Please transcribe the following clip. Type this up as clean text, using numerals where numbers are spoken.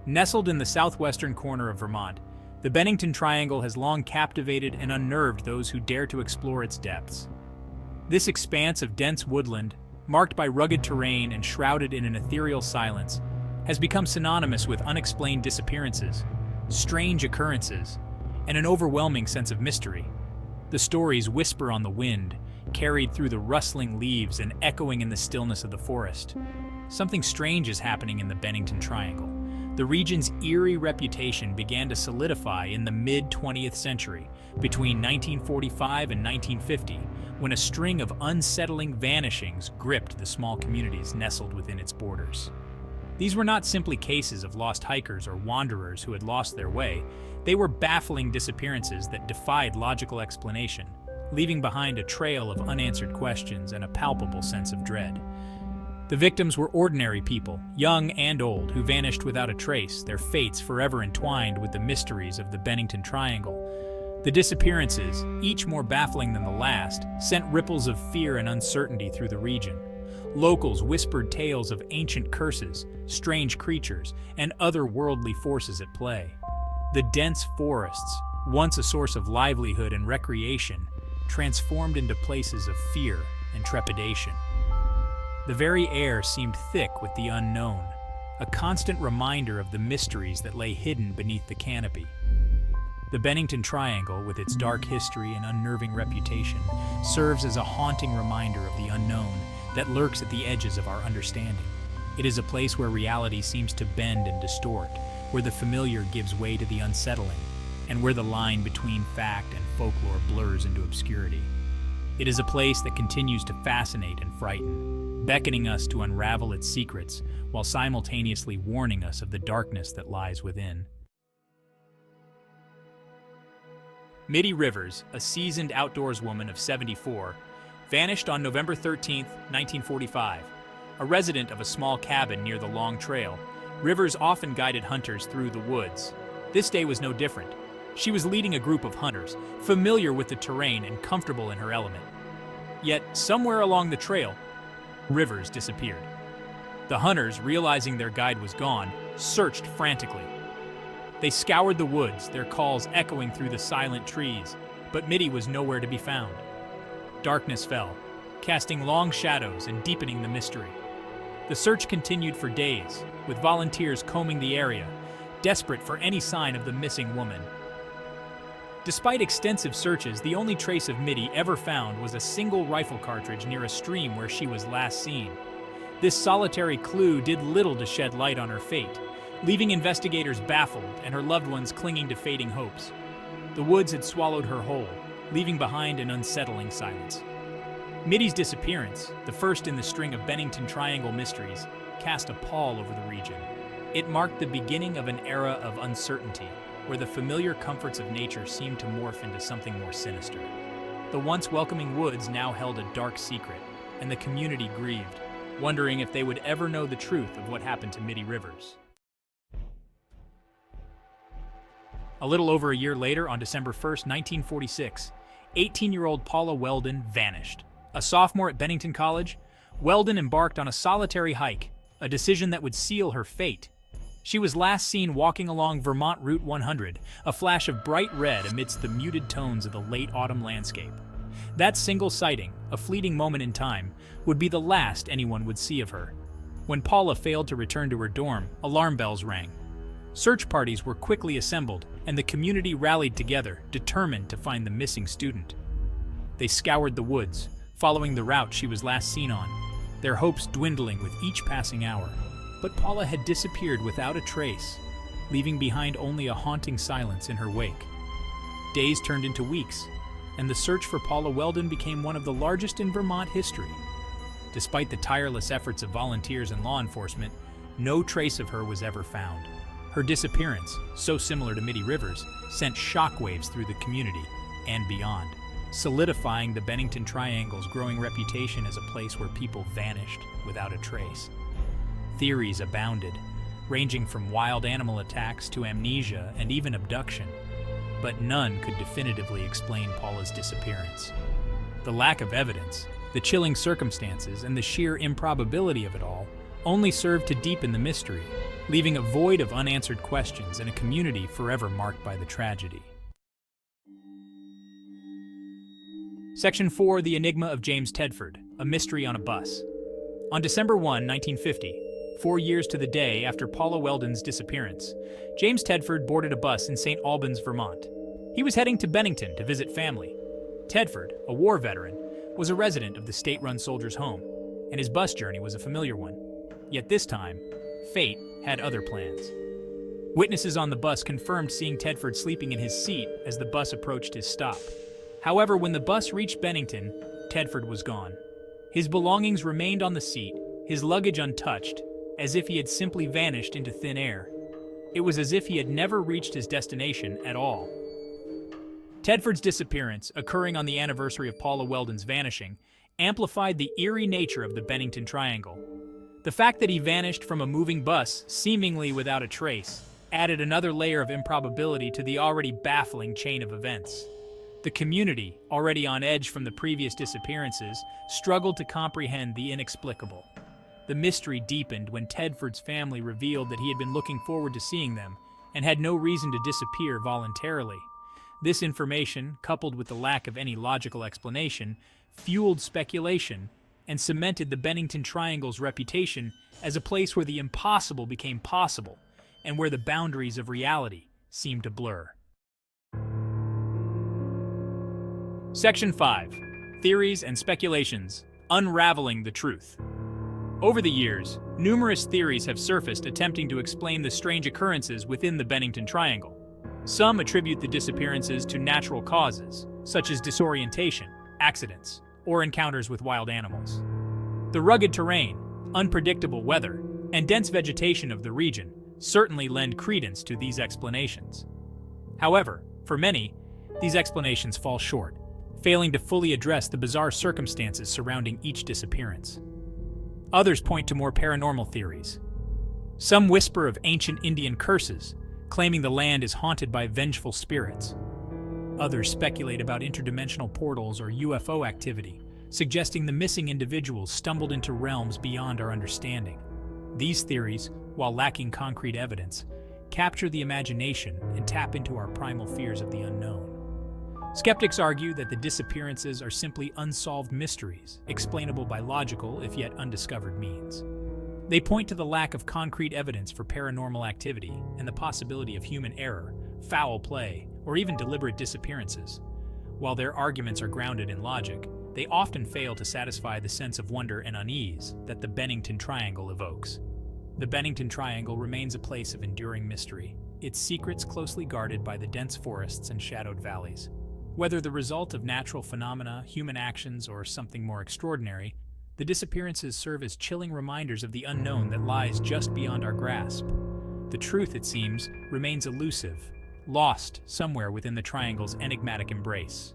Nestled in the southwestern corner of Vermont, the Bennington Triangle has long captivated and unnerved those who dare to explore its depths. This expanse of dense woodland, marked by rugged terrain and shrouded in an ethereal silence, has become synonymous with unexplained disappearances, strange occurrences, and an overwhelming sense of mystery. The stories whisper on the wind, carried through the rustling leaves and echoing in the stillness of the forest. Something strange is happening in the Bennington Triangle. The region's eerie reputation began to solidify in the mid-20th century, between 1945 and 1950, when a string of unsettling vanishings gripped the small communities nestled within its borders. These were not simply cases of lost hikers or wanderers who had lost their way. They were baffling disappearances that defied logical explanation, leaving behind a trail of unanswered questions and a palpable sense of dread. The victims were ordinary people, young and old, who vanished without a trace, their fates forever entwined with the mysteries of the Bennington Triangle. The disappearances, each more baffling than the last, sent ripples of fear and uncertainty through the region. Locals whispered tales of ancient curses, strange creatures, and otherworldly forces at play. The dense forests, once a source of livelihood and recreation, transformed into places of fear and trepidation. The very air seemed thick with the unknown, a constant reminder of the mysteries that lay hidden beneath the canopy. The Bennington Triangle, with its dark history and unnerving reputation, serves as a haunting reminder of the unknown that lurks at the edges of our understanding. It is a place where reality seems to bend and distort, where the familiar gives way to the unsettling, and where the line between fact and folklore blurs into obscurity. It is a place that continues to fascinate and frighten, beckoning us to unravel its secrets while simultaneously warning us of the darkness that lies within. Mitty Rivers, a seasoned outdoors woman of 74, vanished on November 13, 1945. A resident of a small cabin near the Long Trail, Rivers often guided hunters through the woods. This day was no different. She was leading a group of hunters, familiar with the terrain and comfortable in her element. Yet, somewhere along the trail, Rivers disappeared. The hunters, realizing their guide was gone, searched frantically. They scoured the woods, their calls echoing through the silent trees, but Mitty was nowhere to be found. Darkness fell, casting long shadows and deepening the mystery. The search continued for days, with volunteers combing the area, desperate for any sign of the missing woman. Despite extensive searches, the only trace of Mitty ever found was a single rifle cartridge near a stream where she was last seen. This solitary clue did little to shed light on her fate, leaving investigators baffled and her loved ones clinging to fading hopes. The woods had swallowed her whole, leaving behind an unsettling silence. Mitty's disappearance, the first in the string of Bennington Triangle mysteries, cast a pall over the region. It marked the beginning of an era of uncertainty, where the familiar comforts of nature seemed to morph into something more sinister. The once welcoming woods now held a dark secret, and the community grieved, wondering if they would ever know the truth of what happened to Mitty Rivers. A little over a year later, on December 1st, 1946, 18-year-old Paula Weldon vanished. A sophomore at Bennington College, Weldon embarked on a solitary hike, a decision that would seal her fate. She was last seen walking along Vermont Route 100, a flash of bright red amidst the muted tones of the late autumn landscape. That single sighting, a fleeting moment in time, would be the last anyone would see of her. When Paula failed to return to her dorm, alarm bells rang. Search parties were quickly assembled, and the community rallied together, determined to find the missing student. They scoured the woods, following the route she was last seen on, their hopes dwindling with each passing hour. But Paula had disappeared without a trace, leaving behind only a haunting silence in her wake. Days turned into weeks, and the search for Paula Weldon became one of the largest in Vermont history. Despite the tireless efforts of volunteers and law enforcement, no trace of her was ever found. Her disappearance, so similar to Mitty Rivers, sent shockwaves through the community and beyond, solidifying the Bennington Triangle's growing reputation as a place where people vanished without a trace. Theories abounded, ranging from wild animal attacks to amnesia and even abduction, but none could definitively explain Paula's disappearance. The lack of evidence, the chilling circumstances, and the sheer improbability of it all only served to deepen the mystery, leaving a void of unanswered questions and a community forever marked by the tragedy. Section 4. The Enigma of James Tedford, a mystery on a bus. On December 1, 1950, 4 years to the day after Paula Weldon's disappearance, James Tedford boarded a bus in St. Albans, Vermont. He was heading to Bennington to visit family. Tedford, a war veteran, was a resident of the state-run Soldiers' Home, and his bus journey was a familiar one. Yet this time, fate had other plans. Witnesses on the bus confirmed seeing Tedford sleeping in his seat as the bus approached his stop. However, when the bus reached Bennington, Tedford was gone. His belongings remained on the seat, his luggage untouched, as if he had simply vanished into thin air. It was as if he had never reached his destination at all. Tedford's disappearance, occurring on the anniversary of Paula Weldon's vanishing, amplified the eerie nature of the Bennington Triangle. The fact that he vanished from a moving bus, seemingly without a trace, added another layer of improbability to the already baffling chain of events. The community, already on edge from the previous disappearances, struggled to comprehend the inexplicable. The mystery deepened when Tedford's family revealed that he had been looking forward to seeing them and had no reason to disappear voluntarily. This information, coupled with the lack of any logical explanation, fueled speculation and cemented the Bennington Triangle's reputation as a place where the impossible became possible and where the boundaries of reality seemed to blur. Section 5. Theories and Speculations, Unraveling the Truth. Over the years, numerous theories have surfaced attempting to explain the strange occurrences within the Bennington Triangle. Some attribute the disappearances to natural causes, such as disorientation, accidents, or encounters with wild animals. The rugged terrain, unpredictable weather, and dense vegetation of the region certainly lend credence to these explanations. However, for many, these explanations fall short, failing to fully address the bizarre circumstances surrounding each disappearance. Others point to more paranormal theories. Some whisper of ancient Indian curses, claiming the land is haunted by vengeful spirits. Others speculate about interdimensional portals or UFO activity, suggesting the missing individuals stumbled into realms beyond our understanding. These theories, while lacking concrete evidence, capture the imagination and tap into our primal fears of the unknown. Skeptics argue that the disappearances are simply unsolved mysteries, explainable by logical, if yet undiscovered means. They point to the lack of concrete evidence for paranormal activity and the possibility of human error, foul play, or even deliberate disappearances. While their arguments are grounded in logic, they often fail to satisfy the sense of wonder and unease that the Bennington Triangle evokes. The Bennington Triangle remains a place of enduring mystery, its secrets closely guarded by the dense forests and shadowed valleys. Whether the result of natural phenomena, human actions, or something more extraordinary, the disappearances serve as chilling reminders of the unknown that lies just beyond our grasp. The truth, it seems, remains elusive, lost somewhere within the Triangle's enigmatic embrace.